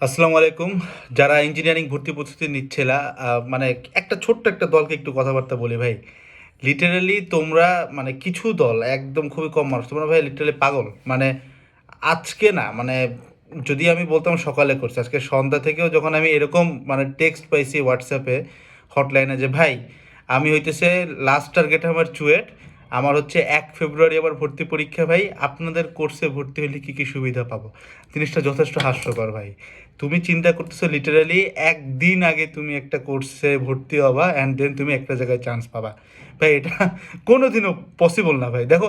আসসালামু আলাইকুম। যারা ইঞ্জিনিয়ারিং ভর্তি প্রস্তুতি নিচ্ছিলা, মানে একটা ছোট্ট একটা দলকে একটু কথাবার্তা বলি ভাই। লিটারালি তোমরা মানে কিছু দল একদম খুবই কম মানুষ, তোমরা ভাই লিটারালি পাগল। মানে আজকে না, মানে যদি আমি বলতাম সকালে করছি, আজকে সন্ধ্যা থেকেও যখন আমি এরকম মানে টেক্সট পাইছি হোয়াটসঅ্যাপে হটলাইনে যে ভাই আমি হইতেছে লাস্ট টার্গেট আমার চুয়েট, আমার হচ্ছে 1 ফেব্রুয়ারি আমার ভর্তি পরীক্ষা, ভাই আপনাদের কোর্সে ভর্তি হলে কী কী সুবিধা পাবো। জিনিসটা যথেষ্ট হাস্যকর ভাই। তুমি চিন্তা করতেছো লিটারালি একদিন আগে তুমি একটা কোর্সে ভর্তি হবা অ্যান্ড দেন তুমি একটা জায়গায় চান্স পাবা। ভাই এটা কোনোদিনও পসিবল না ভাই। দেখো,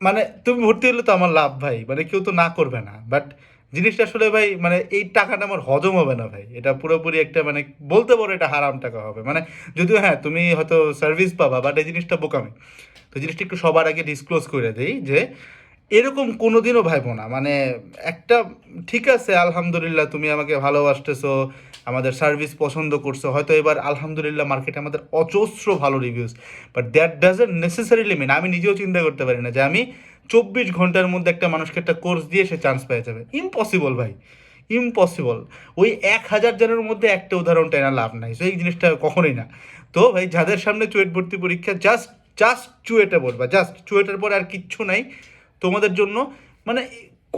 মানে তুমি ভর্তি হলে তো আমার লাভ ভাই, মানে কেউ তো না করবে না, বাট জিনিসটা আসলে ভাই মানে এই টাকাটা আমার হজম হবে না ভাই। এটা পুরোপুরি একটা মানে বলতে পারো এটা হারাম টাকা হবে। মানে যদিও হ্যাঁ তুমি হয়তো সার্ভিস পাবা, বাট এই জিনিসটা বোকামি। তো জিনিসটা একটু সবার আগে ডিসক্লোজ করে দেই যে এরকম কোনোদিনও ভাইবো না। মানে একটা ঠিক আছে, আলহামদুলিল্লাহ তুমি আমাকে ভালোবাসতেছো, আমাদের সার্ভিস পছন্দ করছো, হয়তো এবার আলহামদুলিল্লাহ মার্কেটে আমাদের অজস্র ভালো reviews, but that doesn't necessarily mean আমি নিজেও চিন্তা করতে পারি না যে আমি 24 ঘন্টার মধ্যে একটা মানুষকে একটা কোর্স দিয়ে সে চান্স পেয়ে যাবে। ইম্পসিবল ভাই, ইম্পসিবল। ওই 1,000 জনের মধ্যে একটা উদাহরণ টেনা লাভ নাই, তো এই জিনিসটা কখনোই না। তো ভাই যাদের সামনে চুয়েট ভর্তি পরীক্ষা, জাস্ট জাস্ট চুয়েটে বলবা, জাস্ট চুয়েটের পরে আর কিচ্ছু নাই তোমাদের জন্য। মানে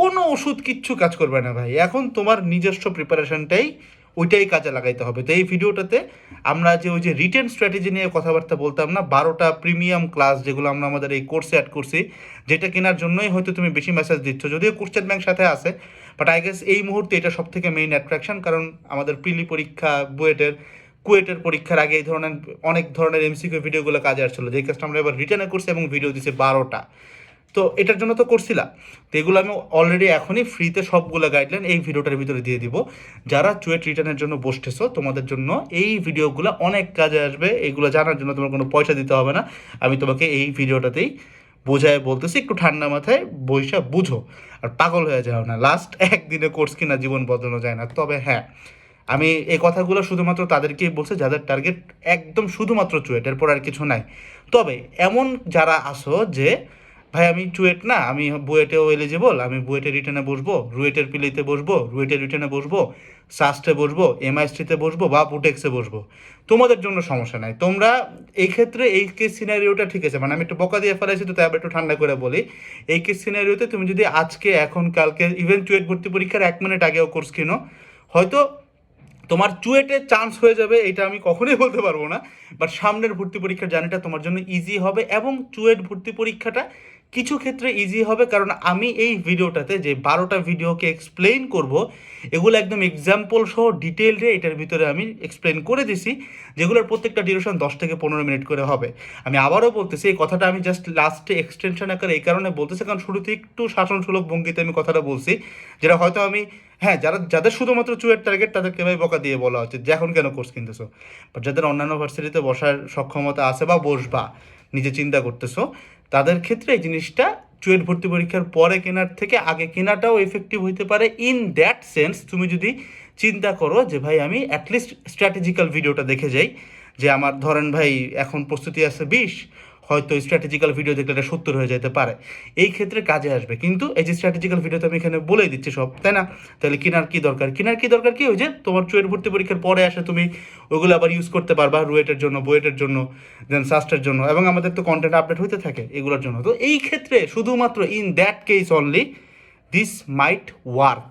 কোনো ওষুধ কিচ্ছু কাজ করবে না ভাই, এখন তোমার নিজস্ব প্রিপারেশনটাই ওইটাই কাজে লাগাইতে হবে। তো এই ভিডিওটাতে আমরা যে ওই যে রিটেন স্ট্র্যাটেজি নিয়ে কথাবার্তা বলতাম না, 12টা প্রিমিয়াম ক্লাস যেগুলো আমরা আমাদের এই কোর্সে অ্যাড করছি, যেটা কেনার জন্যই হয়তো তুমি বেশি মেসেজ দিচ্ছ, যদিও কোশ্চেন ব্যাংক সাথে আছে, বাট আই গেস এই মুহূর্তে এটা সব থেকে মেইন অ্যাট্রাকশন। কারণ আমাদের প্রিলি পরীক্ষা, বুয়েটের কুয়েটের পরীক্ষার আগে এই ধরনের অনেক ধরনের এমসিকিউ ভিডিওগুলো কাজে আসছিলো, যেই কাজটা আমরা এবার রিটার্নে করছি এবং ভিডিও দিছে 12টা। তো এটার জন্য তো করছিলা, তো এগুলো আমি অলরেডি এখনই ফ্রিতে সবগুলো গাইডলাইন এই ভিডিওটার ভিতরে দিয়ে দিব। যারা চুয়েট রিটার্নের জন্য বসতেছো তোমাদের জন্য এই ভিডিওগুলো অনেক কাজে আসবে। এইগুলো জানার জন্য তোমার কোনো পয়সা দিতে হবে না, আমি তোমাকে এই ভিডিওটাতেই বোঝায় বলতেছি। একটু ঠান্ডা মাথায় বইসা বুঝো, আর পাগল হয়ে যাও না। লাস্ট একদিনে কোর্স কিনা জীবন বদলানো যায় না। তবে হ্যাঁ, আমি এই কথাগুলো শুধুমাত্র তাদেরকেই বলছি যাদের টার্গেট একদম শুধুমাত্র চুয়েট, এরপর আর কিছু নাই। তবে এমন যারা আসো যে ভাই আমি চুয়েট না, আমি বুয়েটেও এলিজিবল, আমি বুয়েটের রিটার্নে বসবো, রুয়েটের পিলিতে বসবো, রুয়েটের রিটার্নে বসবো, সাস্টে বসবো, এমআইএসটিতে বসবো বা বুটেক্সে বসবো, তোমাদের জন্য সমস্যা নাই। তোমরা এই ক্ষেত্রে এই কেস সিনারিওটা ঠিক আছে, মানে আমি একটু বকা দিয়ে ফেলাইছি, তো তাই আবার একটু ঠান্ডা করে বলি। এই কেস সিনারিওতে তুমি যদি আজকে এখন কালকে ইভেন চুয়েট ভর্তি পরীক্ষার 1 মিনিট আগেও কোর্স কিনো, হয়তো তোমার চুয়েটে চান্স হয়ে যাবে, এটা আমি কখনোই বলতে পারবো না। বাট সামনের ভর্তি পরীক্ষার জার্নিটা তোমার জন্য ইজি হবে, এবং চুয়েট ভর্তি পরীক্ষাটা কিছু ক্ষেত্রে ইজি হবে, কারণ আমি এই ভিডিওটাতে যে 12টা ভিডিওকে এক্সপ্লেইন করব, এগুলো একদম এক্সাম্পল সহ ডিটেলডে এটার ভিতরে আমি এক্সপ্লেন করে দিছি, যেগুলোর প্রত্যেকটা ডিউরেশন 10 থেকে 15 মিনিট করে হবে। আমি আবারও বলতেছি, এই কথাটা আমি জাস্ট লাস্টে এক্সটেনশন আকারে এই কারণে বলতেছি, কারণ শুরুতে একটু শাসনসুলভ ভঙ্গিতে আমি কথাটা বলছি, যেটা হয়তো আমি, হ্যাঁ যারা যাদের শুধুমাত্র চুয়েট টার্গেট তাদেরকে ভাই বকা দিয়ে বলা উচিত যে এখন কেন কোর্স কিনতেছো। বাট যাদের অন্যান্য ভার্সিটিতে বসার সক্ষমতা আছে বা বসবা নিজে চিন্তা করতেছো, তাদের ক্ষেত্রে এই জিনিসটা চুয়েট ভর্তি পরীক্ষার পরে কেনার থেকে আগে কেনাটাও এফেক্টিভ হইতে পারে। ইন দ্যাট সেন্স তুমি যদি চিন্তা করো যে ভাই আমি অ্যাটলিস্ট স্ট্র্যাটেজিক্যাল ভিডিওটা দেখে যাই, যে আমার ধরেন ভাই এখন প্রস্তুতি আছে 20, হয়তো স্ট্র্যাটেজিক্যাল ভিডিও দেখলে এটা 70 হয়ে যেতে পারে, এই ক্ষেত্রে কাজে আসবে। কিন্তু এই যে স্ট্র্যাটেজিক্যাল ভিডিও তো আমি এখানে বলেই দিচ্ছি সব, তাই না? তাহলে কেনার কি দরকার, কেনার কি দরকার কি, ওই যে তোমার চুয়েট ভর্তি পরীক্ষার পরে আসে তুমি ওইগুলো আবার ইউজ করতে পারবা রুয়েটের জন্য, বুয়েটের জন্য, দেন সাস্টের জন্য, এবং আমাদের তো কন্টেন্ট আপডেট হইতে থাকে এগুলোর জন্য। তো এই ক্ষেত্রে শুধুমাত্র in that case only this mite work.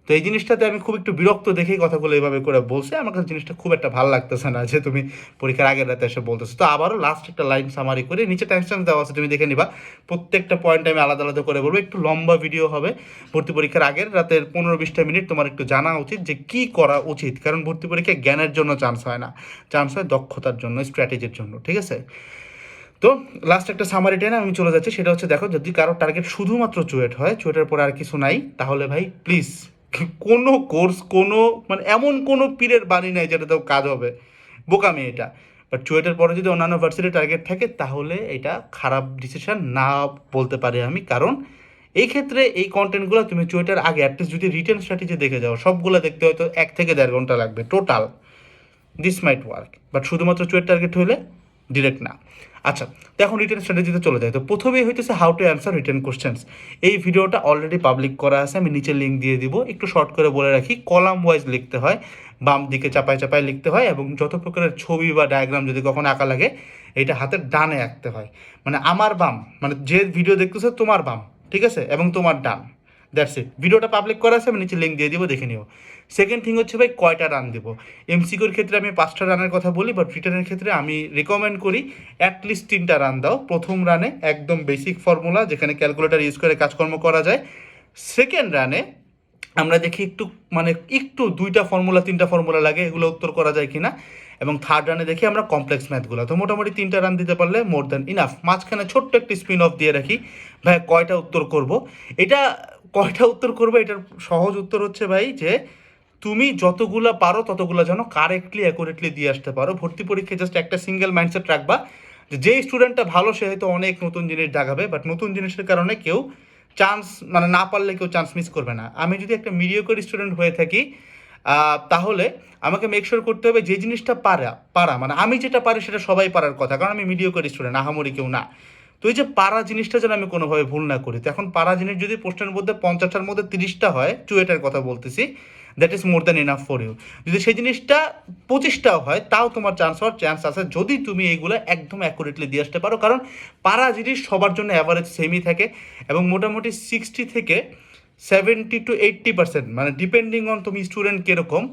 তো এই জিনিসটাতে আমি খুব একটু বিরক্ত দেখেই কথাগুলো এইভাবে করে বলছে, আমার কাছে জিনিসটা খুব একটা ভালো লাগতেছে না যে তুমি পরীক্ষার আগের রাতে এসে বলতেছো। তো আবারও লাস্ট একটা লাইন সামারি করে নিচে টাইমস্ট্যাম্প দেওয়া আছে, তুমি দেখে নিবা। প্রত্যেকটা পয়েন্ট আমি আলাদা আলাদা করে বলবো, একটু লম্বা ভিডিও হবে। ভর্তি পরীক্ষার আগের রাতের 15-20টা মিনিট তোমার একটু জানা উচিত যে কী করা উচিত, কারণ ভর্তি পরীক্ষায় জ্ঞানের জন্য চান্স হয় না, চান্স হয় দক্ষতার জন্য, স্ট্র্যাটেজির জন্য, ঠিক আছে? তো লাস্ট একটা সামারি টেনে আমি চলে যাচ্ছি, সেটা হচ্ছে দেখো, যদি কারো টার্গেট শুধুমাত্র চুয়েট হয়, চুয়েটের পরে আর কিছু নাই, তাহলে ভাই প্লিজ কোনো কোর্স, কোনো মানে এমন কোনো পীরের বাণী নাই যেটাতেও কাজ হবে, বোকামি এটা। বাট চুয়েটের পরে যদি অন্যান্য ভার্সিটির টার্গেট থাকে, তাহলে এটা খারাপ ডিসিশন না বলতে পারি আমি। কারণ এই ক্ষেত্রে এই কন্টেন্টগুলো তুমি চুয়েটের আগে অ্যাটলিস্ট যদি রিটেন স্ট্র্যাটেজি দেখে যাও, সবগুলো দেখতে হয়তো 1 থেকে 1.5 ঘন্টা লাগবে total. This mite work, but শুধুমাত্র চুয়েট টার্গেট হলে ডিরেক্ট না। আচ্ছা, তো এখন রিটেন স্ট্র্যাটেজিতে চলে যায়। তো প্রথমেই হইতেছে how to answer written questions. এই ভিডিওটা অলরেডি পাবলিক করা আছে, আমি নিচে লিঙ্ক দিয়ে দিব। একটু শর্ট করে বলে রাখি, কলাম ওয়াইজ লিখতে হয়, বাম দিকে চাপায় চাপায় লিখতে হয়, এবং যত প্রকারের ছবি বা ডায়াগ্রাম যদি কখনো আঁকা লাগে এটা হাতের ডানে আঁকতে হয়। মানে আমার বাম, মানে যে ভিডিও দেখতেছে তোমার বাম, ঠিক আছে, এবং তোমার ডান, দ্যাটস ইট। ভিডিওটা পাবলিক করা আছে, আমি নিচে লিঙ্ক দিয়ে দিব, দেখে নিও। সেকেন্ড থিং হচ্ছে ভাই, কয়টা রান দিব। এমসিকিউর ক্ষেত্রে আমি 5টা রানের কথা বলি, বাট রিটার্নের ক্ষেত্রে আমি রিকমেন্ড করি অ্যাটলিস্ট 3টা রান দাও। প্রথম রানে একদম বেসিক ফর্মুলা, যেখানে ক্যালকুলেটার ইউজ করে কাজকর্ম করা যায়। সেকেন্ড রানে আমরা দেখি একটু, মানে একটু 2টা ফর্মুলা 3টা ফর্মুলা লাগে, এগুলো উত্তর করা যায় কিনা। এবং থার্ড রানে দেখি আমরা কমপ্লেক্স ম্যাথগুলো। তো মোটামুটি 3টা রান দিতে পারলে মোর দ্যান ইনাফ। মাঝখানে ছোট্ট একটি স্পিন অফ দিয়ে রাখি, ভাই কয়টা উত্তর করব। এটা কয়টা উত্তর করবো, এটার সহজ উত্তর হচ্ছে ভাই যে তুমি যতগুলো পারো ততগুলো যেন কারেক্টলি অ্যাকুরেটলি দিয়ে আসতে পারো। ভর্তি পরীক্ষায় জাস্ট একটা সিঙ্গেল মাইন্ডসেট রাখবা যে যেই স্টুডেন্টটা ভালো সে হয়তো অনেক নতুন জিনিস দেখাবে, বাট নতুন জিনিসের কারণে কেউ চান্স, মানে না পারলে কেউ চান্স মিস করবে না। আমি যদি একটা মিডিওকর স্টুডেন্ট হয়ে থাকি, তাহলে আমাকে মেকশোর করতে হবে যে জিনিসটা পারা মানে আমি যেটা পারি সেটা সবাই পারার কথা, কারণ আমি মিডিওকর স্টুডেন্ট, আহামরি কেউ না। তো এই যে পারা জিনিসটা যেন আমি কোনোভাবে ভুল না করি। তো এখন পারা জিনিস যদি প্রশ্নের মধ্যে 50টার মধ্যে 30টা হয়, চুয়েটার কথা বলতেছি, that is more than enough for you. যদি সেই জিনিসটা 25টাও হয়, তাও তোমার হওয়ার চান্স আছে যদি তুমি এইগুলো একদম অ্যাকুরেটলি দিয়ে আসতে পারো। কারণ পারা জিনিস সবার জন্য অ্যাভারেজ সেমই থাকে, এবং মোটামুটি 60 থেকে 70 to 80%, মানে ডিপেন্ডিং অন তুমি স্টুডেন্ট কীরকম,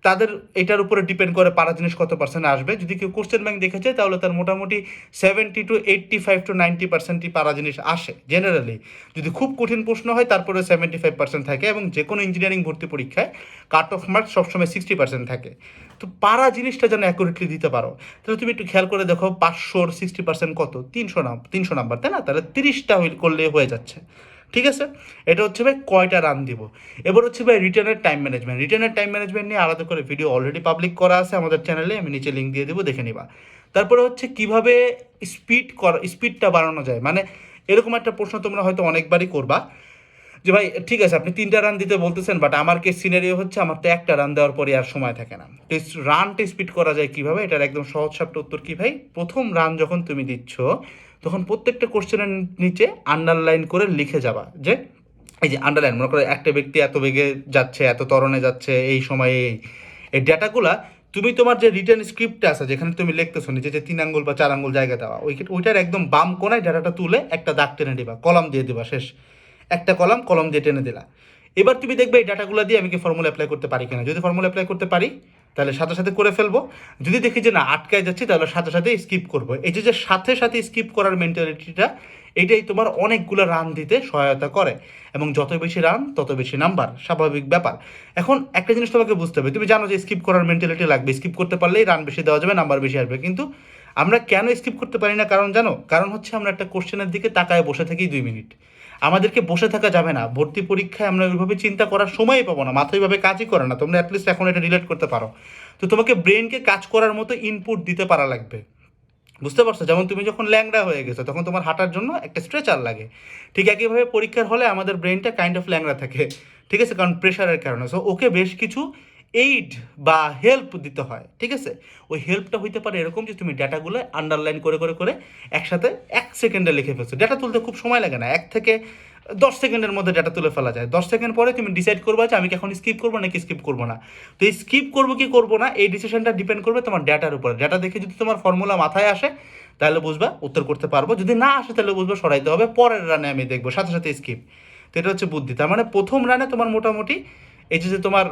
তাদের এটার উপরে ডিপেন্ড করে পারা জিনিস কত পার্সেন্ট আসবে। যদি কেউ কোশ্চেন ব্যাংক দেখেছে তাহলে তার মোটামুটি 70 to 85 to 90% পারা জিনিস আসে জেনারেলি। যদি খুব কঠিন প্রশ্ন হয় তারপরে 75% থাকে, এবং যে কোনো ইঞ্জিনিয়ারিং ভর্তি পরীক্ষায় কাট অফ মার্কস সবসময় 60% থাকে। তো পারা জিনিসটা যেন অ্যাকুরেটলি দিতে পারো। তাহলে তুমি একটু খেয়াল করে দেখো, 500-র 60% কত, 300 নাম্বার, তাই না? তাহলে 30টা করলে হয়ে যাচ্ছে, ঠিক আছে। এটা হচ্ছে ভাই কয়টা রান দিব। এবার হচ্ছে ভাই রিটার্নের টাইম ম্যানেজমেন্ট। রিটার্নের টাইম ম্যানেজমেন্ট নিয়ে আলাদা করে ভিডিও অলরেডি পাবলিক করা আছে আমাদের চ্যানেলে, আমি নিচে লিঙ্ক দিয়ে দেবো, দেখে নিবা। তারপরে হচ্ছে কিভাবে স্পিডটা বাড়ানো যায়। মানে এরকম একটা প্রশ্ন তোমরা হয়তো অনেকবারই করবা যে ভাই ঠিক আছে আপনি 3টা রান দিতে বলতেছেন, বাট আমার কেস সিনারিও হচ্ছে আমার তো একটা রান দেওয়ার পরে আর সময় থাকে না। তো রানটা স্পিড করা যায় কিভাবে, এটার একদম সহজ সাপটা উত্তর কি ভাই, প্রথম রান যখন তুমি দিচ্ছ তখন প্রত্যেকটা কোশ্চেনের নিচে আন্ডারলাইন করে লিখে যাবা যে এই যে আন্ডারলাইন, মনে করো একটা ব্যক্তি এত বেগে যাচ্ছে, এত ত্বরণে যাচ্ছে, এই সময়ে এই ডেটাগুলা তুমি তোমার যে রিটার্ন স্ক্রিপ্ট আছে যেখানে তুমি লিখতেছো নিচে যে 3 আঙ্গুল বা 4 আঙ্গুল জায়গা দেওয়া, ওইটার একদম বাম কোনায় ডাটাটা তুলে একটা দাগ টেনে দিবা, কলাম দিয়ে দিবা, শেষ। একটা কলম দিয়ে টেনে দিলা। এবার তুমি দেখবে এই ডাটাগুলো দিয়ে আমি কি ফর্মুলা অ্যাপ্লাই করতে পারি কিনা। যদি ফর্মুলা অ্যাপ্লাই করতে পারি তাহলে সাথে সাথে করে ফেলবো। যদি দেখি যে না আটকায় যাচ্ছি তাহলে সাথে সাথে স্কিপ করবো। এই যে সাথে সাথে স্কিপ করার মেন্টালিটিটা, এটাই তোমার অনেকগুলো রান দিতে সহায়তা করে, এবং যত বেশি রান তত বেশি নাম্বার, স্বাভাবিক ব্যাপার। এখন একটা জিনিস তোমাকে বুঝতে হবে, তুমি জানো যে স্কিপ করার মেন্টালিটি লাগবে, স্কিপ করতে পারলেই রান বেশি দেওয়া যাবে, নাম্বার বেশি আসবে। কিন্তু আমরা কেন স্কিপ করতে পারি না কারণ জানো? কারণ হচ্ছে আমরা একটা কোশ্চেনের দিকে তাকায় বসে থাকি 2 মিনিট। আমাদেরকে বসে থাকা যাবে না। ভর্তি পরীক্ষায় আমরা ওইভাবে চিন্তা করার সময়ই পাবো না, মাথা ওইভাবে কাজই করে না। তোমরা অ্যাটলিস্ট এখন এটা রিলেট করতে পারো। তো তোমাকে ব্রেনকে কাজ করার মতো ইনপুট দিতে পারা লাগবে, বুঝতে পারছো? যেমন তুমি যখন ল্যাংড়া হয়ে গেছো তখন তোমার হাঁটার জন্য একটা স্ট্রেচার লাগে, ঠিক একইভাবে পরীক্ষার হলে আমাদের ব্রেনটা কাইন্ড অফ ল্যাংড়া থাকে, ঠিক আছে, কারণ প্রেশারের কারণে। সো ওকে বেশ কিছু এইড বা হেল্প দিতে হয়, ঠিক আছে। ওই হেল্পটা হইতে পারে এরকম যে তুমি ডেটাগুলো আন্ডারলাইন করে করে করে একসাথে 1 সেকেন্ডে লিখে ফেলছো। ডেটা তুলতে খুব সময় লাগে না, 1 থেকে 10 সেকেন্ডের মধ্যে ডেটা তুলে ফেলা যায়। 10 সেকেন্ড পরে তুমি ডিসাইড করবে যে আমি কি এখন স্কিপ করবো নাকি স্কিপ করবো না। তো এই স্কিপ করবো কি করবো না এই ডিসিশনটা ডিপেন্ড করবে তোমার ডেটার উপরে। ডেটা দেখে যদি তোমার ফর্মুলা মাথায় আসে তাহলে বুঝবা উত্তর করতে পারবো, যদি না আসে তাহলে বুঝবা সরাইতে হবে, পরের রানে আমি দেখবো, সাথে সাথে স্কিপ। তো এটা হচ্ছে বুদ্ধি। তার মানে প্রথম রানে তোমার মোটামুটি এই যে তোমার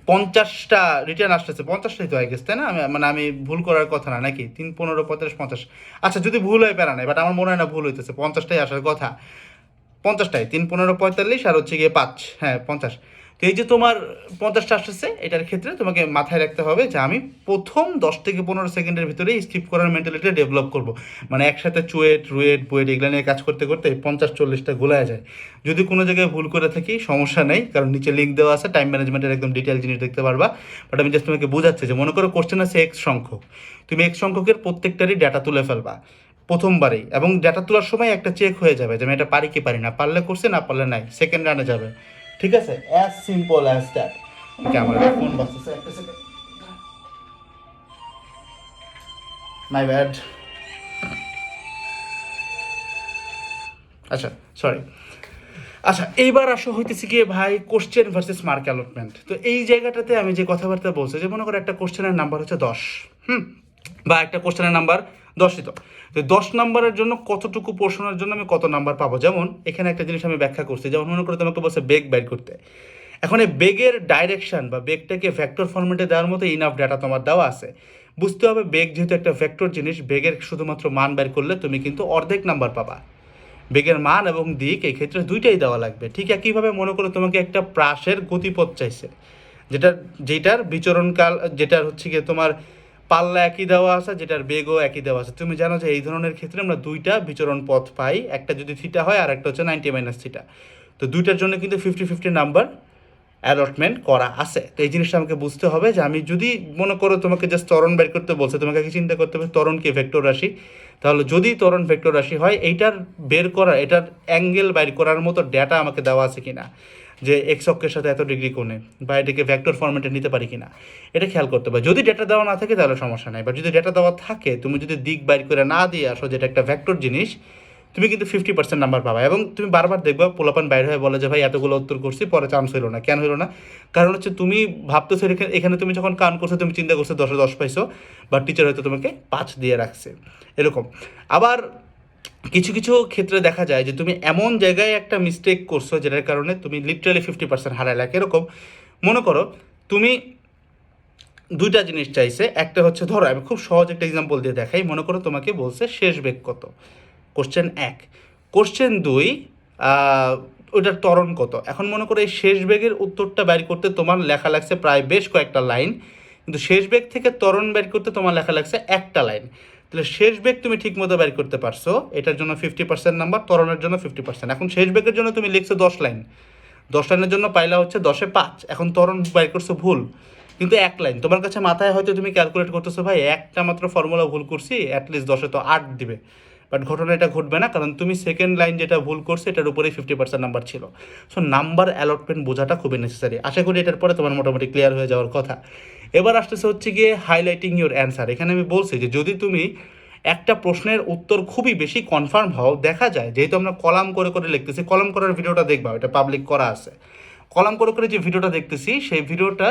50টা রিটার্ন আসতেছে, 50টাই তো আই গেস, তাই না? আমি ভুল করার কথা না নাকি? 3, 15, 35, 50। আচ্ছা যদি ভুল হয় প্যারা নাই, বাট আমার মনে হয় না ভুল হইতেছে, 50টাই আসার কথা। 50টাই, 3, 15, 45 আর হচ্ছে গিয়ে 5, হ্যাঁ 50। তো এই যে তোমার 50টা আসতেছে, এটার ক্ষেত্রে তোমাকে মাথায় রাখতে হবে যে আমি প্রথম 10 থেকে 15 সেকেন্ডের ভিতরেই স্কিপ করার মেন্টালিটি ডেভেলপ করবো। মানে একসাথে চুয়েট রুয়েট বুয়েট এগুলো নিয়ে কাজ করতে করতে 50-40টা গোলায় যায়। যদি কোনো জায়গায় ভুল করে থাকি সমস্যা নেই, কারণ নিচে লিঙ্ক দেওয়া আছে, টাইম ম্যানেজমেন্টের একদম ডিটেল জিনিস দেখতে পারবা। বাট আমি জাস্ট তোমাকে বোঝাচ্ছি যে মনে করো কোশ্চেন আছে এক্স সংখ্যক, তুমি এক্স সংখ্যকের প্রত্যেকটারই ডাটা তুলে ফেলবা প্রথমবারেই, এবং ডেটা তোলার সময় একটা চেক হয়ে যাবে যে আমি এটা পারি কি পারি না, পারলে করছে, না পারলে নাই, সেকেন্ড রানে যাবে, ঠিক আছে, অ্যাজ সিম্পল অ্যাজ দ্যাট। ওকে, আমার ফোন বাজতেছে, একটা সেকেন্ড, মাই ব্যাড। আচ্ছা, সরি। আচ্ছা, এইবার আসো হইতেছে গিয়ে ভাই কোশ্চেন ভার্সেস মার্ক অ্যালটমেন্ট। তো এই জায়গাটাতে আমি যে কথাবার্তা বলছি, যে মনে করো একটা কোশ্চেনের নাম্বার হচ্ছে 10, বা একটা কোশ্চেনের নাম্বার 10ই, তো 10 নাম্বারের জন্য কতটুকু পোর্শনের জন্য আমি কত নাম্বার পাবো। যেমন এখানে একটা জিনিস আমি ব্যাখ্যা করছি, যেমন মনে করো তোমাকে বলছে বেগ বের করতে। এখন এই বেগের ডাইরেকশন বা বেগটাকে ভেক্টর ফরম্যাটে দেওয়ার মতো ইনাফ ডাটা তোমার দেওয়া আছে। বুঝতে হবে বেগ যেহেতু একটা ভেক্টর জিনিস, বেগের শুধুমাত্র মান বের করলে তুমি কিন্তু অর্ধেক নাম্বার পাবা। বেগের মান এবং দিক এই ক্ষেত্রে দুইটাই দেওয়া লাগবে। ঠিক একইভাবে মনে করো তোমাকে একটা প্রাসের গতিপথ চাইছে, যেটার বিচরণকাল, যেটার হচ্ছে গিয়ে তোমার পাল্লা একই দেওয়া আছে, যেটার বেগও একই দেওয়া আছে। তুমি জানো যে এই ধরনের ক্ষেত্রে আমরা দুইটা বিচরণ পথ পাই, একটা যদি থিটা হয় আর একটা হচ্ছে 90 - থিটা। তো দুইটার জন্য কিন্তু 50-50 নাম্বার অ্যালটমেন্ট করা আছে। তো এই জিনিসটা আমাকে বুঝতে হবে যে আমি যদি মনে করো তোমাকে জাস্ট ত্বরণ বের করতে বলছে, তোমাকে কি চিন্তা করতে হবে ত্বরণ কি ভেক্টর রাশি, তাহলে যদি ত্বরণ ভেক্টর রাশি হয় এইটার বের করা, এটার অ্যাঙ্গেল বাইর করার মতো ডেটা আমাকে দেওয়া আছে কিনা, যে এক্স অক্ষের সাথে এত ডিগ্রি কোণে, বা এটাকে ভেক্টর ফরম্যাটে নিতে পারি কিনা, এটা খেয়াল করতে হবে। যদি ডেটা দেওয়া না থাকে তাহলে সমস্যা নাই, বা যদি ডেটা দেওয়া থাকে তুমি যদি দিক বাইর করে না দিয়ে আসো, যেটা একটা ভেক্টর জিনিস, তুমি কিন্তু 50% নাম্বার পাবা। এবং তুমি বারবার দেখবা পোলাপান বাইরে হয়ে বলে যে ভাই এতগুলো উত্তর করছি, পরে চান্স হইলো না। কেন হইলো না? কারণ হচ্ছে তুমি ভাবতেছো এখানে তুমি যখন কাউন্ট করছো তুমি চিন্তা করছো 10-10 পাইছো, বা টিচার হয়তো তোমাকে 5 দিয়ে রাখছে, এরকম। আবার কিছু কিছু ক্ষেত্রে দেখা যায় যে তুমি এমন জায়গায় একটা মিস্টেক করছো যেটার কারণে তুমি লিটারালি 50% হারাইলা। এরকম মনে করো তুমি দুইটা জিনিস চাইছে, একটা হচ্ছে ধরো আমি খুব সহজ একটা এক্সাম্পল দিয়ে দেখাই। মনে করো তোমাকে বলছে শেষ বেগ কত, কোশ্চেন 1। কোশ্চেন 2, ওইটার ত্বরণ কত। এখন মনে করো এই শেষ বেগের উত্তরটা বের করতে তোমার লেখা লাগছে প্রায় বেশ কয়েকটা লাইন, কিন্তু শেষ বেগ থেকে ত্বরণ বের করতে তোমার লেখা লাগছে একটা লাইন। তাহলে শেষ বেগ তুমি ঠিক মতো বের করতে পারছো, এটার জন্য 50% নাম্বার, ত্বরণের জন্য 50%। এখন শেষ বেগের জন্য তুমি লিখছো 10 লাইন, 10 লাইনের জন্য পাইলা হচ্ছে 10-এ 5। এখন ত্বরণ বের করছো ভুল, কিন্তু এক লাইন তোমার কাছে মাথায় হয়তো তুমি ক্যালকুলেট করতেছো ভাই একটা মাত্র ফর্মুলা ভুল করছি, অ্যাটলিস্ট 10-এ তো 8 দিবে। বাট ঘটনা এটা ঘটবে না, কারণ তুমি সেকেন্ড লাইন যেটা ভুল করছো এটার উপরেই 50% নাম্বার ছিল। সো নাম্বার অ্যালটমেন্ট বোঝাটা খুবই নেসেসারি। আশা করি এটার পরে তোমার মোটামুটি ক্লিয়ার হয়ে যাওয়ার কথা। এবার আসতেছে হচ্ছে গিয়ে হাইলাইটিং ইউর অ্যান্সার। এখানে আমি বলছি যে যদি তুমি একটা প্রশ্নের উত্তর খুবই বেশি কনফার্ম হও, দেখা যায় যেহেতু আমরা কলাম করে করে লিখতেছি, কলাম করার ভিডিওটা দেখবা, এটা পাবলিক করা আছে। কলাম করে করে যে ভিডিওটা দেখতেছি, সেই ভিডিওটা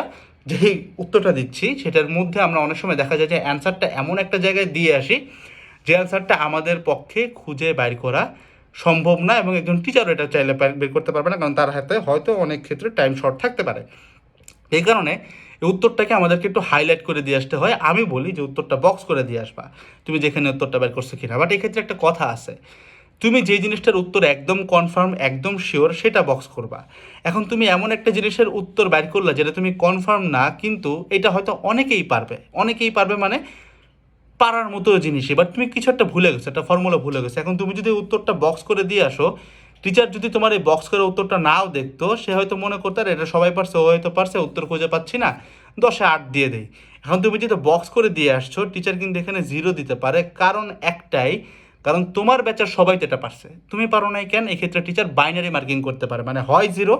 যেই উত্তরটা দিচ্ছি সেটার মধ্যে আমরা অনেক সময় দেখা যায় যে অ্যান্সারটা এমন একটা জায়গায় দিয়ে আসি যে অ্যান্সারটা আমাদের পক্ষে খুঁজে বাইর করা সম্ভব না, এবং একজন টিচারও এটা চাইলে বের করতে পারবে না, কারণ তার হাতে হয়তো অনেক ক্ষেত্রে টাইম শর্ট থাকতে পারে। এই কারণে এই উত্তরটাকে আমাদেরকে একটু হাইলাইট করে দিয়ে আসতে হয়। আমি বলি যে উত্তরটা বক্স করে দিয়ে আসবা, তুমি যেখানে উত্তরটা বের করছো কিনা। বাট এক্ষেত্রে একটা কথা আছে, তুমি যেই জিনিসটার উত্তর একদম কনফার্ম, একদম শিওর, সেটা বক্স করবা। এখন তুমি এমন একটা জিনিসের উত্তর বের করলা যেটা তুমি কনফার্ম না, কিন্তু এটা হয়তো অনেকেই পারবে মানে পারার মতো জিনিসই, বাট তুমি কিছু একটা ভুলে গেছো, একটা ফর্মুলা ভুলে গেছো। এখন তুমি যদি উত্তরটা বক্স করে দিয়ে আসো, টিচার যদি তোমার এই বক্স করে উত্তরটা নাও দেখতো, সে হয়তো মনে করতো আর এটা সবাই পারছে, ও হয়তো পারছে, উত্তর খুঁজে পাচ্ছি না, 10-এ 8 দিয়ে দেই। এখন তুমি যদি বক্স করে দিয়ে আসছো, টিচার কিন্তু এখানে 0 দিতে পারে, কারণ একটাই, কারণ তোমার ব্যাচার সবাই তো এটা পারছে, তুমি পারো নাই কেন। এক্ষেত্রে টিচার বাইনারি মার্কিং করতে পারে, মানে হয় 0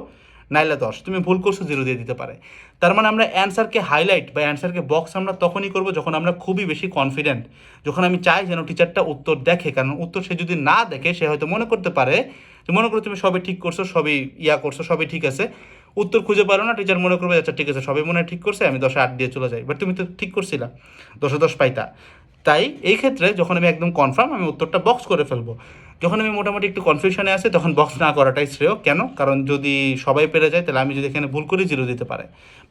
নাইলে 10, তুমি ভুল করছো 0 দিয়ে দিতে পারে। তার মানে আমরা অ্যান্সারকে হাইলাইট বা অ্যান্সারকে বক্স আমরা তখনই করবো যখন আমরা খুবই বেশি কনফিডেন্ট, যখন আমি চাই যেন টিচারটা উত্তর দেখে। কারণ উত্তর সে যদি না দেখে, সে হয়তো মনে করতে পারে যে, মনে করো তুমি সবই ঠিক করছো, সবই করছো, সবই ঠিক আছে, উত্তর খুঁজে পারো না, টিচার মনে করবে আচ্ছা ঠিক আছে সবই মনে হয় ঠিক করছে, আমি 10-এ 8 দিয়ে চলে যাই। বাট তুমি তো ঠিক করছিলা, 10-এ 10 পাইতা। তাই এই ক্ষেত্রে যখন আমি একদম কনফার্ম, আমি উত্তরটা বক্স করে ফেলবো। যখন আমি মোটামুটি একটু কনফিউশনে আছি, তখন বক্স না করাটাই শ্রেয়। কেন? কারণ যদি সবাই পেরে যায়, তাহলে আমি যদি এখানে ভুল করি 0 দিতে পারে।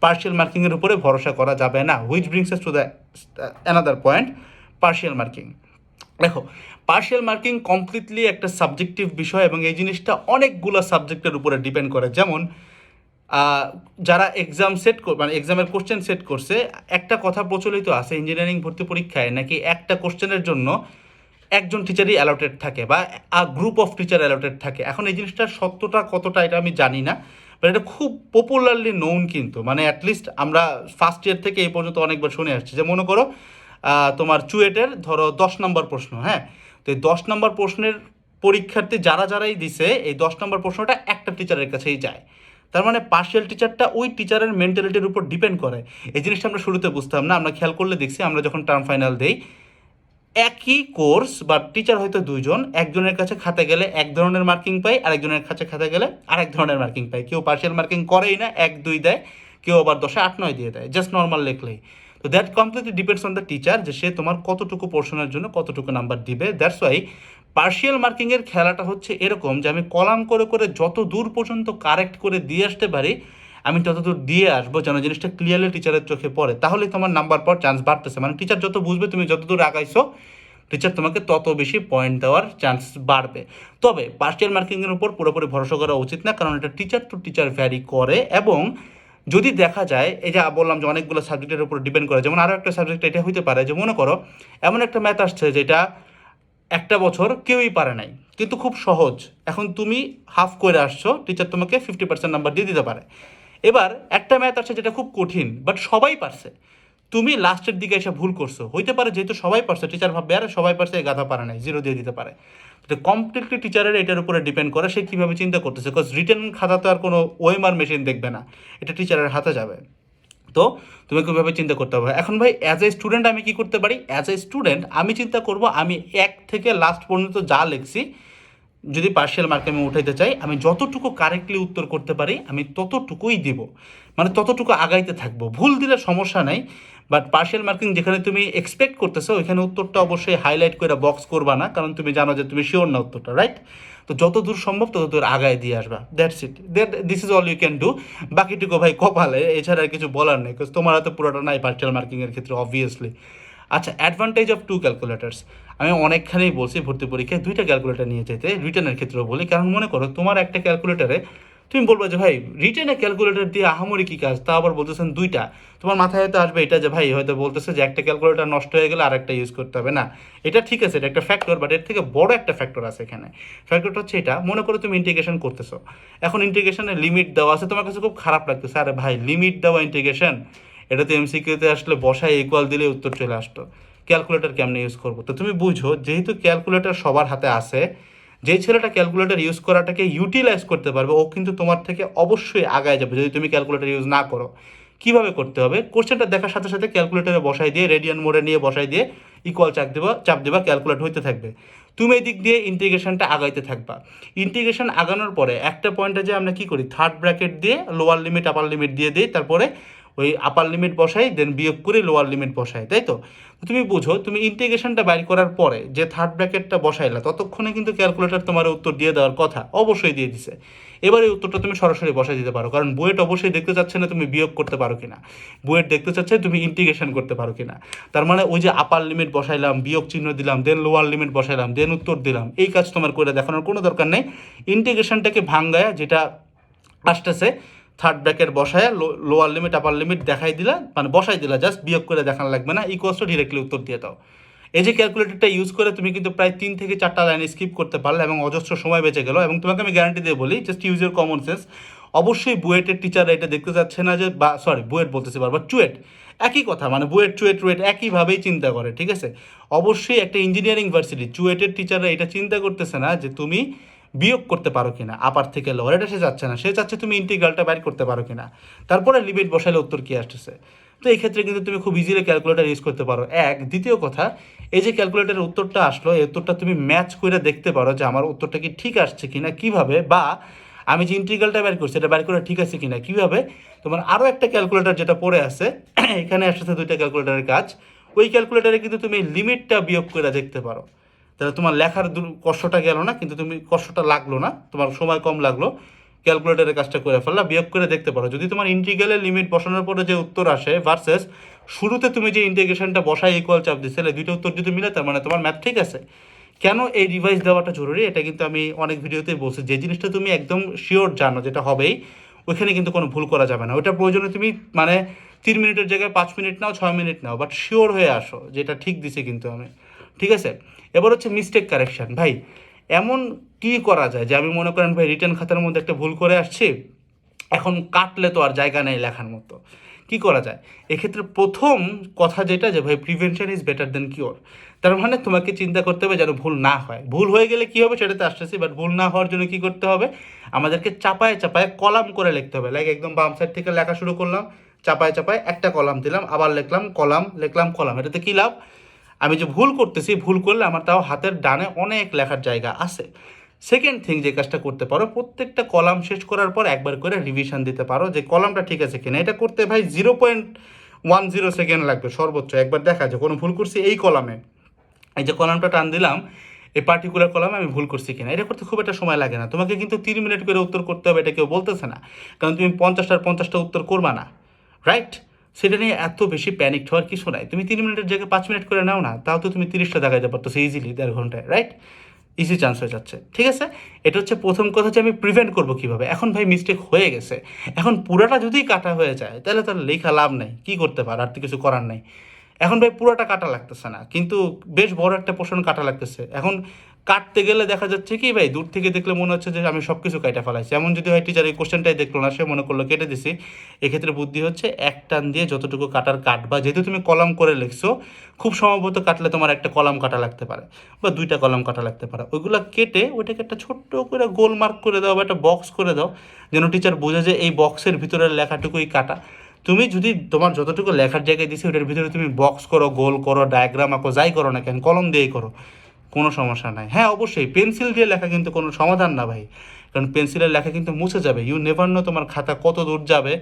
পার্শিয়াল মার্কিংয়ের উপরে ভরসা করা যাবে না, which brings us to the another point, partial marking. দেখো, পার্শিয়াল মার্কিং কমপ্লিটলি একটা সাবজেক্টিভ বিষয়, এবং এই জিনিসটা অনেকগুলো সাবজেক্টের উপরে ডিপেন্ড করে। যেমন যারা এক্সাম মানে এক্সামের কোশ্চেন সেট করছে, একটা কথা প্রচলিত আছে ইঞ্জিনিয়ারিং ভর্তি পরীক্ষায় নাকি একটা কোশ্চেনের জন্য একজন টিচারই অ্যালটেড থাকে, বা গ্রুপ অফ টিচার অ্যালটেড থাকে। এখন এই জিনিসটার সত্যটা কতটা এটা আমি জানি না, বাট এটা খুব পপুলারলি নোন কিন্তু, মানে অ্যাটলিস্ট আমরা ফার্স্ট ইয়ার থেকে এই পর্যন্ত অনেকবার শুনে আসছি। যে মনে করো তোমার চুয়েটের ধরো 10 নম্বর প্রশ্ন, হ্যাঁ, তো এই 10 নম্বর প্রশ্নের পরীক্ষার্থী যারাই দিছে, এই 10 নম্বর প্রশ্নটা একটা টিচারের কাছেই যায়। তার মানে পার্শিয়াল টিচারটা ওই টিচারের মেন্টালিটির উপর ডিপেন্ড করে। এই জিনিসটা আমরা শুরুতে বুঝতাম না, আমরা খেয়াল করলে দেখছি আমরা যখন টার্ম ফাইনাল দেই, একই কোর্স বা টিচার হয়তো দুইজন, একজনের কাছে খাতা গেলে এক ধরনের মার্কিং পায়, আরেকজনের কাছে খাতা গেলে আরেক ধরনের মার্কিং পায়। কেউ পার্শিয়াল মার্কিং করেই না, 1 2 দেয়, কেউ আবার 10 8 9 দিয়ে দেয়, জাস্ট নর্মাল লিখলেই। তো that completely depends on the teacher, যে সে তোমার কতটুকু পোর্শনের জন্য কতটুকু নাম্বার দিবে। দ্যাটস ওয়াই পার্শিয়াল মার্কিংয়ের খেলাটা হচ্ছে এরকম যে আমি কলাম করে করে যত দূর পর্যন্ত কারেক্ট করে দিয়ে আসতে পারি, আমি ততদূর দিয়ে আসবো যেন জিনিসটা ক্লিয়ারলি টিচারের চোখে পড়ে, তাহলে তোমার নাম্বার পাওয়ার চান্স বাড়তেছে। মানে টিচার যত বুঝবে তুমি যতদূর আগাইছো, টিচার তোমাকে তত বেশি পয়েন্ট দেওয়ার চান্স বাড়বে। তবে পার্শিয়াল মার্কিংয়ের উপর পুরোপুরি ভরসা করা উচিত না, কারণ এটা টিচার টু টিচার ভ্যারি করে। এবং যদি দেখা যায়, এই যে বললাম যে অনেকগুলো সাবজেক্টের উপর ডিপেন্ড করে, যেমন আরও একটা সাবজেক্ট এটা হতে পারে যে মনে করো এমন একটা ম্যাথ আসছে যেটা একটা বছর কেউই পারে নাই, কিন্তু খুব সহজ, এখন তুমি হাফ করে আসছো, টিচার তোমাকে 50% নাম্বার দিয়ে দিতে পারে। এবার একটা ম্যাথ আছে যেটা খুব কঠিন বাট সবাই পারছে, তুমি লাস্টের দিকে এসে ভুল করছো, হইতে পারে যেহেতু সবাই পারছে, টিচার ভাববে আরে সবাই পারছে, এই গাধা পারে নাই, 0 দিয়ে দিতে পারে। তো কমপ্লিটলি টিচারের এটার উপরে ডিপেন্ড করে সে কীভাবে চিন্তা করতেছে, বিকজ রিটেন খাতা তো আর কোনো ওয়েমার মেশিন দেখবে না, এটা টিচারের হাতে যাবে। তো তুমি কীভাবে চিন্তা করতে হবে। এখন ভাই অ্যাজ এ স্টুডেন্ট আমি কি করতে পারি, অ্যাজ এ স্টুডেন্ট আমি চিন্তা করব আমি 1 থেকে লাস্ট পর্যন্ত যা লিখছি, যদি পার্শিয়াল মার্কে আমি উঠাইতে চাই, আমি যতটুকু কারেক্টলি উত্তর করতে পারি আমি ততটুকুই দিব, মানে ততটুকু আগাইতে থাকবো। ভুল দিলে সমস্যা নাই, বাট পার্শিয়াল মার্কিং যেখানে তুমি এক্সপেক্ট করতেছো ওইখানে উত্তরটা অবশ্যই হাইলাইট করে বক্স করবা না, কারণ তুমি জানো যে তুমি শিওর না উত্তরটা, রাইট? তো যত দূর সম্ভব তত দূর আগায় দিয়ে আসবা, that's it, this is all you can do. বাকিটুকু ভাই কপালে, এছাড়া আর কিছু বলার নেই, বিকজ তোমার হাতে পুরোটা নাই পার্শিয়াল মার্কিংয়ের ক্ষেত্রে অবভিয়াসলি। আচ্ছা, অ্যাডভান্টেজ অফ 2 ক্যালকুলেটার্স, আমি অনেকখানেই বলছি ভর্তি পরীক্ষায় 2টা ক্যালকুলেটার নিয়ে যেতে, রিটেনের ক্ষেত্রেও বলি। কারণ মনে করো তোমার একটা ক্যালকুলেটারে তুমি বলবো যে ভাই রিটেনে ক্যালকুলেটার দিয়ে আহামরি কী কাজ, তা আবার বলতেছেন 2টা, তোমার মাথায় হয়তো আসবে এটা যে ভাই হয়তো বলতেছে যে একটা ক্যালকুলেটার নষ্ট হয়ে গেলে আরেকটা ইউজ করতে হবে না। এটা ঠিক আছে, এটা একটা ফ্যাক্টর, বাট এর থেকে বড় একটা ফ্যাক্টর আছে এখানে। ফ্যাক্টরটা হচ্ছে এটা, মনে করো তুমি ইন্টিগ্রেশন করতেছো, এখন ইন্টিগ্রেশনের লিমিট দেওয়া আছে, তোমার কাছে খুব খারাপ লাগতেছে, আরে ভাই লিমিট দেওয়া ইন্টিগ্রেশন, এটা তো এমসিকিউতে আসলে বসায় ইকুয়াল দিলে উত্তর চলে আসতো, ক্যালকুলেটর কেমনে ইউজ করবো। তো তুমি বুঝো যেহেতু ক্যালকুলেটর সবার হাতে আছে, যেই ছেলেটা ক্যালকুলেটর ইউজ করাটাকে ইউটিলাইজ করতে পারবে ও কিন্তু তোমার থেকে অবশ্যই আগায় যাবে যদি তুমি ক্যালকুলেটর ইউজ না করো। কীভাবে করতে হবে, কোশ্চেনটা দেখার সাথে সাথে ক্যালকুলেটরে বসাই দিয়ে রেডিয়ান মোডে নিয়ে বসাই দিয়ে ইকুয়াল চাপ দেবা, ক্যালকুলেট হইতে থাকবে, তুমি এই দিক দিয়ে ইন্টিগ্রেশনটা আগাইতে থাকবা। ইন্টিগ্রেশন আগানোর পরে একটা পয়েন্টে যে আমরা কী করি, থার্ড ব্র্যাকেট দিয়ে লোয়ার লিমিট আপার লিমিট দিয়ে দিই, তারপরে ওই আপার লিমিট বসাই, দেন বিয়োগ করে লোয়ার লিমিট বসাই, তাই তো? তুমি বুঝো তুমি ইন্টিগ্রেশনটা বাইর করার পরে যে থার্ড ব্র্যাকেটটা বসাইলা, ততক্ষণে কিন্তু ক্যালকুলেটর তোমার উত্তর দিয়ে দেওয়ার কথা, অবশ্যই দিয়ে দিছে। এবার এই উত্তরটা তুমি সরাসরি বসাই দিতে পারো, কারণ বুয়েট অবশ্যই দেখতে চাচ্ছে না তুমি বিয়োগ করতে পারো কিনা, বুয়েট দেখতে চাচ্ছে তুমি ইন্টিগ্রেশন করতে পারো কিনা। তার মানে ওই যে আপার লিমিট বসাইলাম, বিয়োগ চিহ্ন দিলাম, দেন লোয়ার লিমিট বসাইলাম, দেন উত্তর দিলাম, এই কাজ তোমার করে দেখানোর কোনো দরকার নেই। ইন্টিগ্রেশনটাকে ভাঙ্গায় যেটা আসতেছে থার্ড ব্র্যাকেট বসায় লোয়ার লিমিট আপার লিমিট দেখাই দিলা, মানে বসাই দিলা, জাস্ট বিয়োগ করে দেখানো লাগবে না, ইকুয়ালস টু ডিরেক্টলি উত্তর দিয়ে দাও। এই যে ক্যালকুলেটরটা ইউজ করে তুমি কিন্তু প্রায় 3 থেকে 4টা লাইন স্কিপ করতে পারলে এবং অজস্র সময় বেঁচে গেল। এবং তোমাকে আমি গ্যারান্টি দিয়ে বলি, just use your common sense. অবশ্যই বুয়েটের টিচাররা এটা দেখতে চাচ্ছে না যে, বা সরি বুয়েট বলতেছি বারবার, চুয়েট, একই কথা, মানে বুয়েট চুয়েট রুয়েট একইভাবেই চিন্তা করে, ঠিক আছে? অবশ্যই একটা ইঞ্জিনিয়ারিং ভার্সিটি চুয়েটের টিচাররা এটা চিন্তা করতেছে না যে তুমি বিয়োগ করতে পারো কিনা আপার থেকে লোয়ার, এটা সে চাচ্ছে না, সে চাচ্ছে তুমি ইন্টিগ্রালটা বাইর করতে পারো কিনা, তারপরে লিমিট বসালে উত্তর কী আসতেছে। তো এই ক্ষেত্রে কিন্তু তুমি খুব ইজিলি ক্যালকুলেটার ইউজ করতে পারো। দ্বিতীয় কথা, এই যে ক্যালকুলেটারের উত্তরটা আসলো, এই উত্তরটা তুমি ম্যাচ করে দেখতে পারো যে আমার উত্তরটা কি ঠিক আসছে কিনা, কিভাবে, বা আমি যে ইন্টিগ্রালটা বের করছি এটা বের করে ঠিক আছে কিনা, কিভাবে। তোমার আরও একটা ক্যালকুলেটার যেটা পড়ে আছে, এখানে আসছে 2টা ক্যালকুলেটারের কাজ, ওই ক্যালকুলেটারে কিন্তু তুমি লিমিটটা বিয়োগ করে দেখতে পারো, তাহলে তোমার লেখার কষ্টটা গেল না, কিন্তু তুমি কষ্টটা লাগলো না, তোমার সময় কম লাগলো, ক্যালকুলেটারের কাজটা করে ফেললা, বিয়োগ করে দেখতে পারো। যদি তোমার ইন্টিগ্রালের লিমিট বসানোর পরে যে উত্তর আসে ভার্সেস শুরুতে তুমি যে ইন্টিগ্রেশনটা বসায় ইকুয়াল চাপ দিছিলে, 2টা উত্তর যদি মিলে তার মানে তোমার ম্যাথ ঠিক আছে। কেন এই রিভাইজ দেওয়াটা জরুরি, এটা কিন্তু আমি অনেক ভিডিওতেই বলছি, যে জিনিসটা তুমি একদম শিওর জানো যেটা হবেই, ওইখানে কিন্তু কোনো ভুল করা যাবে না। ওইটা প্রয়োজনে তুমি মানে 3 মিনিটের জায়গায় 5 minute now, 6 minute now, but sure হয়ে আসো যেটা ঠিক দিছে কিন্তু আমি, ঠিক আছে? এবার হচ্ছে মিস্টেক কারেকশান। ভাই এমন কি করা যায় যে আমি মনে করেন ভাই রিটার্ন খাতার মধ্যে একটা ভুল করে আসছি, এখন কাটলে তো আর জায়গা নেই লেখার মতো, কি করা যায়? এক্ষেত্রে প্রথম কথা যেটা, যে ভাই prevention is better then cure. তার মানে তোমাকে চিন্তা করতে হবে যেন ভুল না হয়। ভুল হয়ে গেলে কী হবে সেটাতে আসতেছি, বাট ভুল না হওয়ার জন্য কী করতে হবে, আমাদেরকে চাপায় চাপায় কলাম করে লিখতে হবে। লাইক একদম বাম সাইড থেকে লেখা শুরু করলাম, চাপায় চাপায় একটা কলাম দিলাম, আবার লিখলাম কলাম, লিখলাম কলাম। এটাতে কী লাভ, আমি যে ভুল করতেছি, ভুল করলে আমার তাও হাতের ডানে অনেক লেখার জায়গা আছে। সেকেন্ড থিং যে কাজটা করতে পারো, প্রত্যেকটা কলাম শেষ করার পর একবার করে রিভিশন দিতে পারো যে কলামটা ঠিক আছে কিনা। এটা করতে ভাই 0.10 সেকেন্ড লাগবে সর্বোচ্চ। একবার দেখা যায় কোনো ভুল করছি এই কলামে, এই যে কলামটা টান দিলাম, এই পার্টিকুলার কলামে আমি ভুল করছি কিনা। এটা করতে খুব একটা সময় লাগে না। তোমাকে কিন্তু 3 মিনিট করে উত্তর করতে হবে এটা কেউ বলতেছে না, কারণ তুমি 50টা উত্তর করবা না, রাইট? সেটা নিয়ে এত বেশি প্যানিক হওয়ার কিছু নাই। তুমি 3 মিনিটের জায়গায় 5 মিনিট করে নাও না, তাও তো তুমি 30টা দেখাইতে পারতো ইজিলি 1.5 ঘন্টায়, রাইট? ইজি চান্স হয়ে যাচ্ছে, ঠিক আছে? এটা হচ্ছে প্রথম কথা, যে আমি প্রিভেন্ট করবো কীভাবে। এখন ভাই মিস্টেক হয়ে গেছে, এখন পুরাটা যদি কাটা হয়ে যায় তাহলে তার লেখা লাভ নাই, কী করতে পার, আর তো কিছু করার নাই। এখন ভাই পুরোটা কাটা লাগতেছে না, কিন্তু বেশ বড় একটা পোর্শন কাটা লাগতেছে। এখন কাটতে গেলে দেখা যাচ্ছে কি ভাই, দূর থেকে দেখলে মনে হচ্ছে যে আমি সব কিছু কাটা ফেলাইছি। এমন যদি হয় টিচার এই কোশ্চেনটাই দেখলো না, সে মনে করলো কেটে দিছি। এক্ষেত্রে বুদ্ধি হচ্ছে এক টান দিয়ে যতটুকু কাটার কাটবা। যেহেতু তুমি কলাম করে লিখছো, খুব সম্ভবত কাটলে তোমার একটা কলাম কাটা লাগতে পারে বা 2টা কলাম কাটা লাগতে পারে। ওইগুলো কেটে ওইটাকে একটা ছোট্ট করে গোল মার্ক করে দাও বা একটা বক্স করে দাও, যেন টিচার বোঝে যে এই বক্সের ভিতরের লেখাটুকুই কাটা। তুমি যদি তোমার যতটুকু লেখার জায়গায় দিছি ওটার ভিতরে তুমি বক্স করো, গোল করো, ডায়াগ্রাম আঁকো, যাই করো না কেন, কলম দিয়েই করো, কোনো সমস্যা নাই। হ্যাঁ অবশ্যই পেন্সিল দিয়ে লেখা কিন্তু কোনো সমাধান না ভাই, কারণ পেন্সিলের লেখা কিন্তু মুছে যাবে। ইউ নেভার নো তোমার খাতা কত দূর যাবে।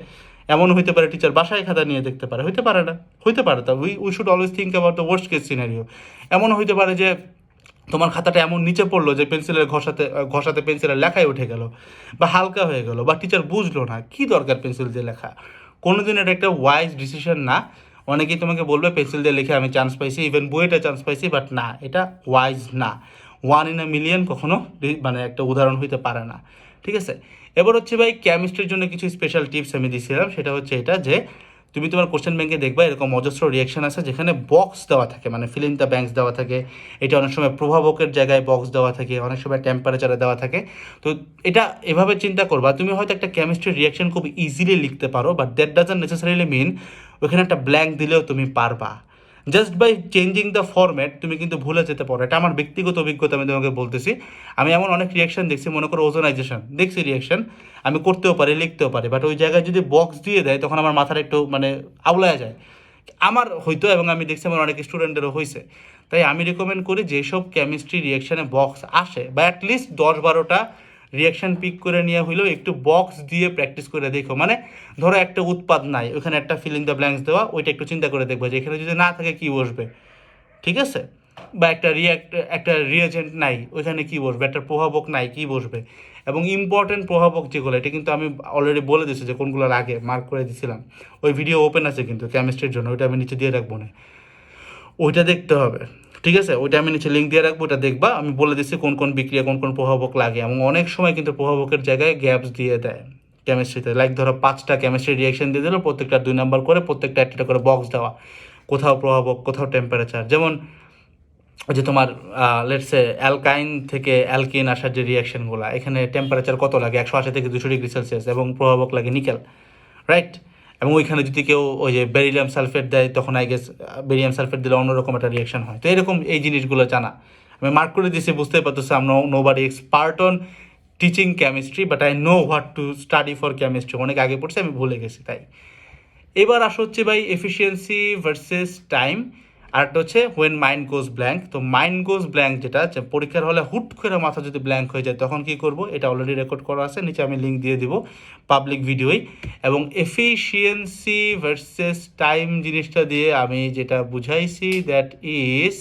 এমন হইতে পারে টিচার বাসায় খাতা নিয়ে দেখতে পারে, হইতে পারে না, হইতে পারে। তা we should always think about the worst case scenario. এমন হইতে পারে যে তোমার খাতাটা এমন নিচে পড়লো যে পেন্সিলের ঘষাতে ঘষাতে পেন্সিলের লেখাই উঠে গেল বা হালকা হয়ে গেল, বা টিচার বুঝলো না কি দরকার পেন্সিল দিয়ে লেখা। কোনোদিন এটা একটা ওয়াইজ ডিসিশন না। অনেকেই তোমাকে বলবে পেন্সিল দিয়ে লিখে আমি চান্স পাইছি, ইভেন বইটা চান্স পাইছি, বাট না, এটা ওয়াইজ না। 1 in a million কখনো মানে একটা উদাহরণ হইতে পারে না, ঠিক আছে? এবার হচ্ছে ভাই কেমিস্ট্রির জন্য কিছু স্পেশাল টিপস আমি দিয়েছিলাম। সেটা হচ্ছে এটা যে তুমি তোমার কোশ্চেন ব্যাংকে দেখবা এরকম অজস্র রিয়াকশন আছে যেখানে বক্স দেওয়া থাকে, মানে ফিল ইন দ্য ব্যাংকস দেওয়া থাকে। এটা অনেক সময় প্রভাবকের জায়গায় বক্স দেওয়া থাকে, অনেক সময় টেম্পারেচারে দেওয়া থাকে। তো এটা এভাবে চিন্তা করবা, তুমি হয়তো একটা কেমিস্ট্রির রিয়াকশন খুব ইজিলি লিখতে পারো, but that doesn't necessarily mean ওখানে একটা ব্ল্যাঙ্ক দিলেও তুমি পারবা। Just by changing the format তুমি কিন্তু ভুলে যেতে পারো। এটা আমার ব্যক্তিগত অভিজ্ঞতা, আমি তোমাকে বলতেছি। আমি এমন অনেক রিয়াকশন দেখছি, মনে করো ওজোনাইজেশন দেখছি রিয়াকশন, আমি করতেও পারি, লিখতেও পারি, বাট ওই জায়গায় যদি বক্স দিয়ে দেয় তখন আমার মাথাটা একটু মানে আউলায় যায়। আমার হয়তো, এবং আমি দেখছি আমার অনেক স্টুডেন্টেরও হয়েছে। তাই আমি রেকমেন্ড করি যেসব কেমিস্ট্রি রিয়াকশানে বক্স আসে, বা অ্যাটলিস্ট 10-12টা রিয়াকশান পিক করে নিয়ে হইলেও একটু বক্স দিয়ে প্র্যাকটিস করে দেখো। মানে ধরো একটা উৎপাদ নাই, ওখানে একটা ফিল ইন দ্য ব্ল্যাঙ্কস দেওয়া, ওইটা একটু চিন্তা করে দেখবো যে এখানে যদি না থাকে কী বসবে, ঠিক আছে? বা একটা রিয়েজেন্ট নাই, ওইখানে কী বসবে, একটা প্রভাবক নাই, কী বসবে। এবং ইম্পর্টেন্ট প্রভাবক যেগুলো, এটা কিন্তু আমি অলরেডি বলে দিচ্ছি যে কোনগুলো লাগে, মার্ক করে দিছিলাম। ওই ভিডিও ওপেন আছে কিন্তু কেমিস্ট্রির জন্য, ওইটা আমি নিচে দিয়ে রাখবো না, ওইটা দেখতে হবে, ঠিক আছে? ওইটা আমি নিচে লিঙ্ক দিয়ে রাখবো, ওটা দেখবা। আমি বলে দিচ্ছি কোন কোন বিক্রিয়া কোন কোন প্রভাবক লাগে, এবং অনেক সময় কিন্তু প্রভাবকের জায়গায় গ্যাপস দিয়ে দেয় কেমিস্ট্রিতে। লাইক ধরো 5টা কেমিস্ট্রি রিয়াকশন দিয়ে দিল, প্রত্যেকটা 2 নাম্বার করে, প্রত্যেকটা একটা করে বক্স দেওয়া, কোথাও প্রভাবক কোথাও টেম্পারেচার। যেমন ওই যে তোমার লেটসে অ্যালকাইন থেকে অ্যালকিন আসার যে রিয়াকশনগুলো, এখানে টেম্পারেচার কত লাগে, 180 থেকে 200 ডিগ্রি সেলসিয়াস, এবং প্রভাবক লাগে নিকেল, রাইট? এবং ওইখানে যদি কেউ ওই যে বেরিলিয়াম সালফেট দেয়, তখন আই গেস বেরিলিয়াম সালফেট দিলে অন্যরকম একটা রিয়াকশন হয়। তো এরকম এই জিনিসগুলো জানা, আমি মার্ক করে দিয়েছি, বুঝতেই পারতেছি I'm no body expert on teaching chemistry, but I know what to study for chemistry. অনেক আগে পড়ছি, আমি ভুলে গেছি। তাই এবার আসা হচ্ছে ভাই এফিসিয়েন্সি ভার্সেস টাইম। আরেকটা হচ্ছে হোয়েন মাইন্ড গোজ ব্ল্যাঙ্ক। তো মাইন্ড গোজ ব্ল্যাঙ্ক যেটা পরীক্ষার হলে হুট করে মাথা যদি ব্ল্যাঙ্ক হয়ে যায় তখন কী করব, এটা অলরেডি রেকর্ড করা আছে, নিচে আমি লিঙ্ক দিয়ে দিব পাবলিক ভিডিওই। এবং এফিসিয়েন্সি ভার্সেস টাইম জিনিসটা দিয়ে আমি যেটা বুঝাইছি দ্যাট ইজ,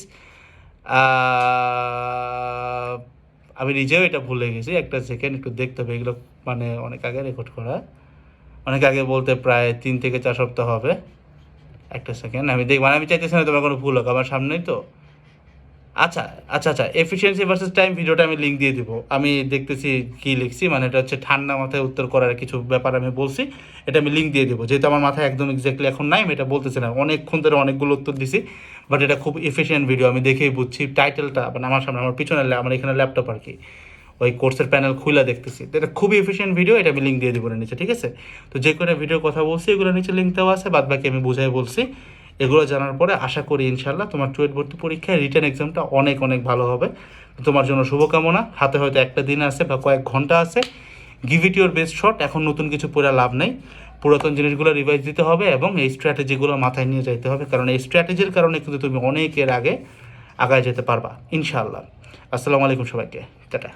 আমি নিজেও এটা ভুলে গেছি, একটা সেকেন্ড একটু দেখতে হবে। এগুলো মানে অনেক আগে রেকর্ড করা, অনেক আগে বলতে প্রায় 3 থেকে 4 সপ্তাহ হবে। একটা সেকেন্ড আমি দেখব, মানে আমি চাইতেছি না তোমার কোনো ভুল হোক, আমার সামনেই তো। আচ্ছা আচ্ছা আচ্ছা, এফিসিয়েন্সি ভার্সেস টাইম ভিডিওটা আমি লিঙ্ক দিয়ে দিব। আমি দেখতেছি কী লিখছি, মানে এটা হচ্ছে ঠান্ডা মাথায় উত্তর করার কিছু ব্যাপার আমি বলছি, এটা আমি লিঙ্ক দিয়ে দেবো। যেহেতু আমার মাথায় একদম এক্স্যাক্টলি এখন নাই, আমি এটা বলতেছি না, অনেকক্ষণ ধরে অনেকগুলো উত্তর দিছি, বাট এটা খুব এফিসিয়েন্ট ভিডিও, আমি দেখেই বুঝছি। টাইটেলটা মানে আমার সামনে, আমার পিছনে, আমার এখানে ল্যাপটপ আর কি, ওই কোর্সের প্যানেল খুলে দেখতেছি। তো এটা খুবই এফিসিয়েন্ট ভিডিও, এটা আমি লিঙ্ক দিয়ে দেবো নিচে, ঠিক আছে? তো যে কোনো ভিডিওর কথা বলছি এগুলো নিচে লিঙ্ক দেওয়া আছে, বাদ বাকি আমি বুঝাই বলছি। এগুলো জানার পরে আশা করি ইনশাল্লাহ তোমার চুয়েট ভর্তি পরীক্ষায় রিটেন এক্সামটা অনেক অনেক ভালো হবে। তোমার জন্য শুভকামনা। হাতে হয়তো একটা দিন আছে বা কয়েক ঘন্টা আছে, give it your best shot. এখন নতুন কিছু পড়ে লাভ নেই, পুরাতন জিনিসগুলো রিভাইজ দিতে হবে এবং এই স্ট্র্যাটেজিগুলো মাথায় নিয়ে যাইতে হবে, কারণ এই স্ট্র্যাটেজির কারণে কিন্তু তুমি অনেকের আগে আগায় যেতে পারবা ইনশাআল্লাহ। আসসালামু আলাইকুম সবাইকে, টাটা।